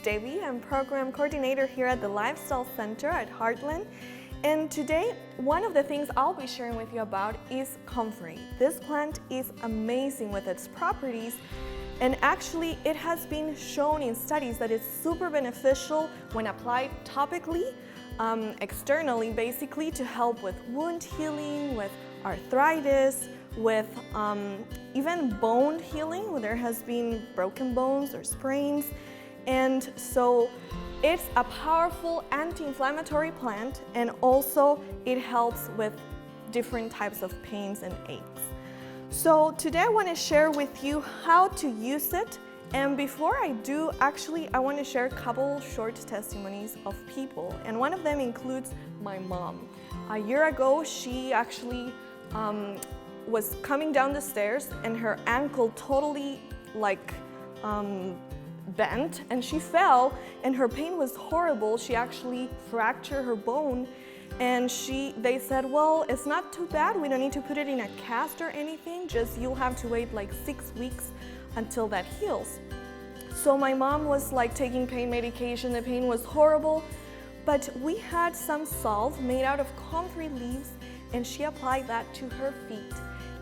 Debbie. I'm program coordinator here at the Lifestyle Center at Hartland. And today, one of the things I'll be sharing with you about is Comfrey. This plant is amazing with its properties, and actually it has been shown in studies that it's super beneficial when applied topically, externally basically, to help with wound healing, with arthritis, with even bone healing when there has been broken bones or sprains. And so it's a powerful anti-inflammatory plant, and also it helps with different types of pains and aches. So today I want to share with you how to use it. And before I do, actually, I want to share a couple short testimonies of people. And one of them includes my mom. A year ago, she actually was coming down the stairs and her ankle totally bent, and she fell and her pain was horrible. She actually fractured her bone, and they said, well, it's not too bad. We don't need to put it in a cast or anything. Just you'll have to wait like 6 weeks until that heals. So my mom was taking pain medication. The pain was horrible, but we had some salve made out of comfrey leaves, and she applied that to her feet.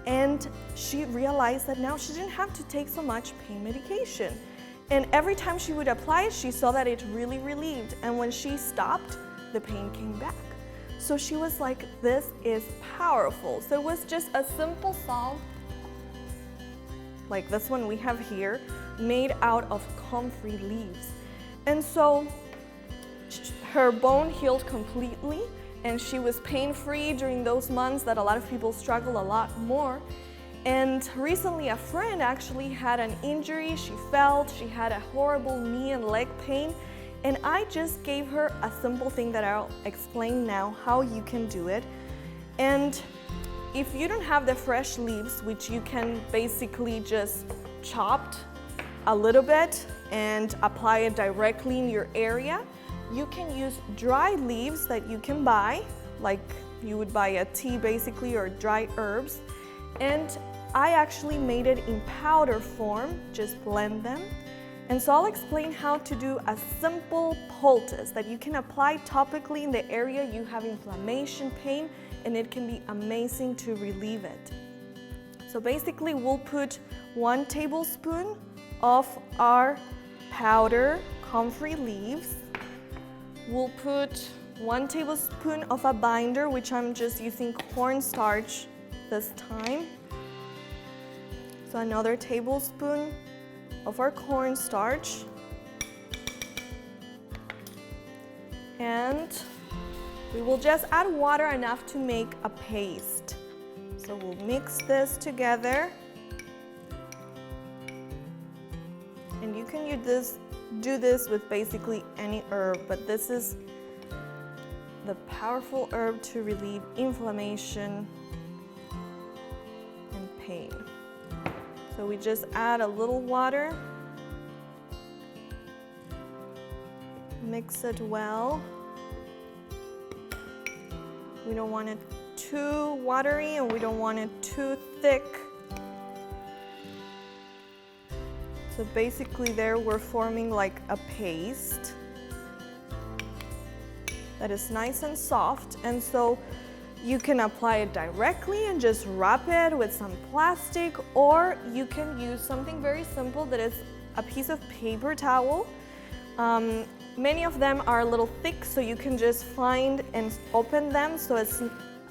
And she realized that now she didn't have to take so much pain medication. And every time she would apply it, she saw that it really relieved. And when she stopped, the pain came back. So she was like, this is powerful. So it was just a simple salve, like this one we have here, made out of comfrey leaves. And so her bone healed completely, and she was pain-free during those months that a lot of people struggle a lot more. And recently a friend actually had an injury. She fell, she had a horrible knee and leg pain, and I just gave her a simple thing that I'll explain now how you can do it. And if you don't have the fresh leaves, which you can basically just chop a little bit and apply it directly in your area, you can use dry leaves that you can buy, like you would buy a tea basically, or dry herbs. And I actually made it in powder form, just blend them. And so I'll explain how to do a simple poultice that you can apply topically in the area you have inflammation, pain, and it can be amazing to relieve it. So basically we'll put 1 tablespoon of our powder comfrey leaves. We'll put 1 tablespoon of a binder, which I'm just using cornstarch this time. So another tablespoon of our cornstarch. And we will just add water enough to make a paste. So we'll mix this together. And you can do this with basically any herb, but this is the powerful herb to relieve inflammation and pain. So we just add a little water, mix it well. We don't want it too watery and we don't want it too thick. So basically there we're forming like a paste that is nice and soft. And so you can apply it directly and just wrap it with some plastic, or you can use something very simple that is a piece of paper towel. Many of them are a little thick, so you can just find and open them so it's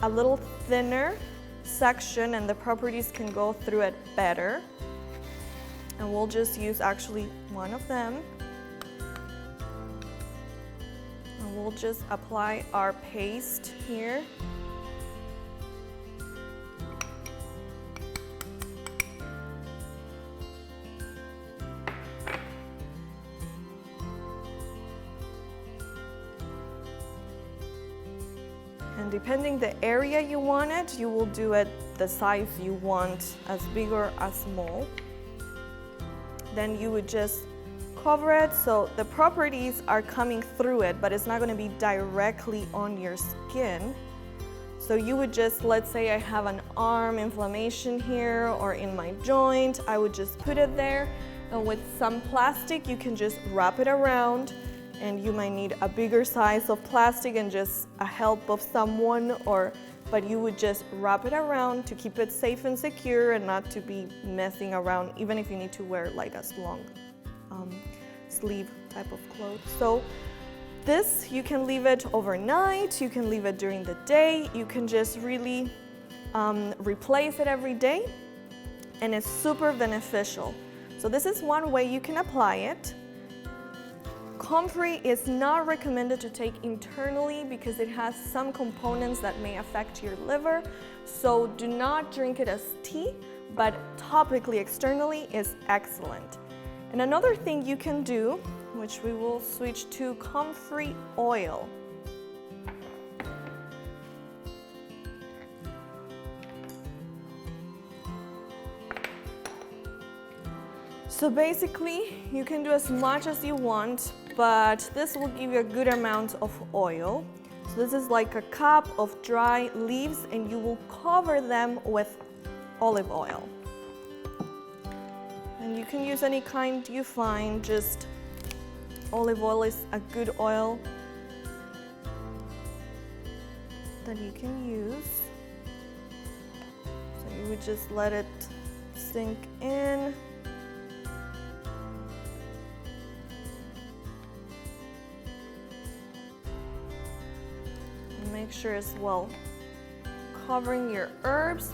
a little thinner section and the properties can go through it better. And we'll just use actually 1 of them. And we'll just apply our paste here. And depending the area you want it, you will do it the size you want, as big or as small. Then you would just cover it so the properties are coming through it, but it's not going to be directly on your skin. So you would just, let's say I have an arm inflammation here or in my joint, I would just put it there And with some plastic, you can just wrap it around, and you might need a bigger size of plastic and just a help of someone, but you would just wrap it around to keep it safe and secure and not to be messing around, even if you need to wear like a long sleeve type of clothes. So this, you can leave it overnight, you can leave it during the day, you can just really replace it every day, and it's super beneficial. So this is one way you can apply it. Comfrey is not recommended to take internally because it has some components that may affect your liver. So do not drink it as tea, but topically externally is excellent. And another thing you can do, which we will switch to Comfrey Oil. So basically, you can do as much as you want, but this will give you a good amount of oil. So this is like a cup of dry leaves, and you will cover them with olive oil. And you can use any kind you find, just olive oil is a good oil that you can use. So you would just let it sink in. And make sure as well covering your herbs.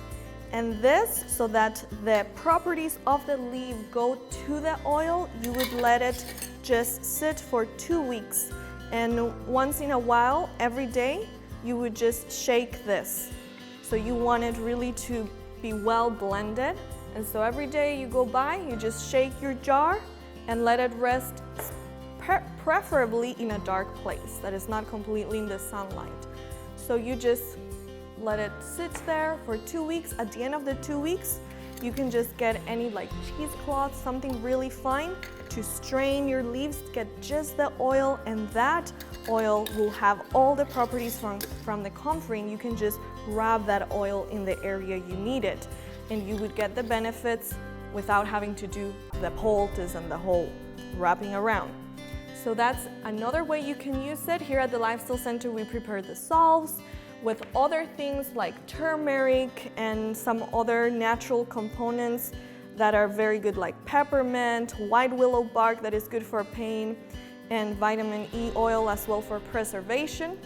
And this, so that the properties of the leaf go to the oil, you would let it just sit for 2 weeks. And once in a while, every day, you would just shake this. So you want it really to be well blended. And so every day you go by, you just shake your jar and let it rest, preferably in a dark place that is not completely in the sunlight. So you just let it sit there for 2 weeks. At the end of the 2 weeks, you can just get any like cheesecloth, something really fine to strain your leaves, get just the oil, and that oil will have all the properties from the comfrey, and you can just rub that oil in the area you need it. And you would get the benefits without having to do the poultice and the whole wrapping around. So that's another way you can use it. Here at the Lifestyle Center, we prepare the salves with other things like turmeric and some other natural components that are very good, like peppermint, white willow bark that is good for pain, and vitamin E oil as well for preservation.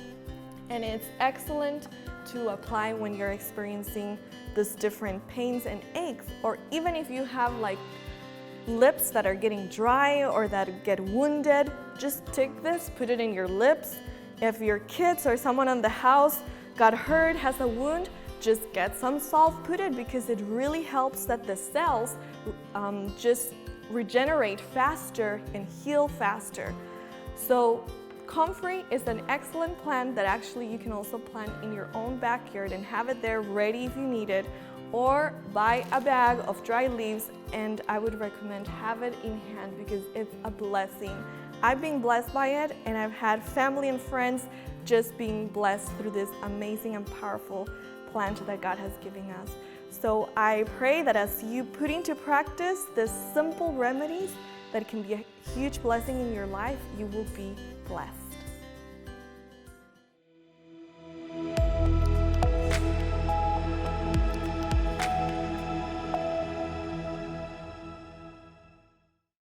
And it's excellent to apply when you're experiencing these different pains and aches, or even if you have like lips that are getting dry or that get wounded, just take this, put it in your lips. If your kids or someone in the house got hurt, has a wound, just get some salt, put it, because it really helps that the cells just regenerate faster and heal faster. So Comfrey is an excellent plant that actually you can also plant in your own backyard and have it there ready if you need it, or buy a bag of dry leaves, and I would recommend have it in hand because it's a blessing. I've been blessed by it, and I've had family and friends just being blessed through this amazing and powerful plant that God has given us. So I pray that as you put into practice the simple remedies that can be a huge blessing in your life, you will be blessed.